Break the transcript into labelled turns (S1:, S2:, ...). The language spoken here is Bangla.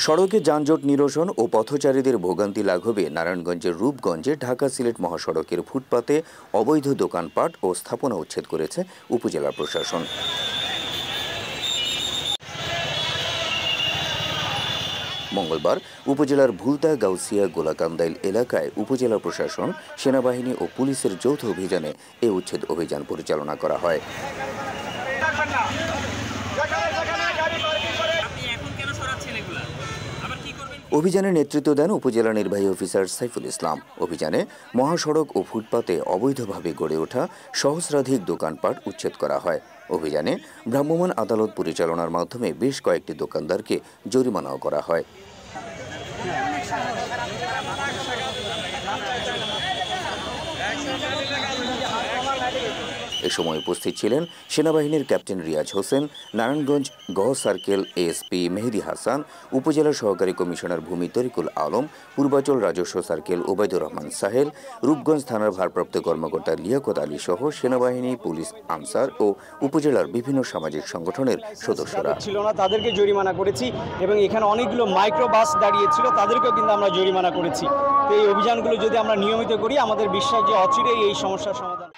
S1: সড়কে যানজট নিরসন ও পথচারীদের ভোগান্তি লাঘবে নারায়ণগঞ্জের রূপগঞ্জে ঢাকা সিলেট মহাসড়কের ফুটপাতে অবৈধ দোকানপাট ও স্থাপনা উচ্ছেদ করেছে উপজেলা প্রশাসন। মঙ্গলবার উপজেলার ভুলতা গাউসিয়া গোলাকান্দাইল এলাকায় উপজেলা প্রশাসন, সেনাবাহিনী ও পুলিশের যৌথ অভিযানে এ উচ্ছেদ অভিযান পরিচালনা করা হয়। অভিযানে নেতৃত্ব দেন উপজেলা নির্বাহী অফিসার সাইফুল ইসলাম। অভিযানে মহাসড়ক ও ফুটপাতে অবৈধভাবে গড়ে ওঠা সহস্রাধিক দোকানপাট উচ্ছেদ করা হয়। অভিযানে ভ্রাম্যমাণ আদালত পরিচালনার মাধ্যমে বেশ কয়েকটি দোকানদারকে জরিমানাও করা হয়। এ সময় উপস্থিত ছিলেন সেনাবাহিনীর ক্যাপ্টেন রিয়াজ হোসেন, নারায়ণগঞ্জ গ সার্কেল এএসপি মেহেদি হাসান, উপজেলা সহকারী কমিশনার ভূমি তরিকুল আলম, পূর্বাচল রাজস্ব সার্কেল ওবায়দুর রহমান সাহেল, রূপগঞ্জ থানার ভারপ্রাপ্ত কর্মকর্তা লিয়াকত আলী সহ সেনাবাহিনী, পুলিশ, আনসার ও উপজেলার বিভিন্ন সামাজিক সংগঠনের সদস্যরা
S2: ছিল না, তাদেরকে জরিমানা করেছি এবং এখানে অনেকগুলো মাইক্রো বাস দাঁড়িয়েছিল, তাদেরকেও কিন্তু আমরা জরিমানা করেছি। তো এই অভিযানগুলো যদি আমরা নিয়মিত করি, আমাদের বিশ্বাস যে অচিরেই এই সমস্যার সমাধান।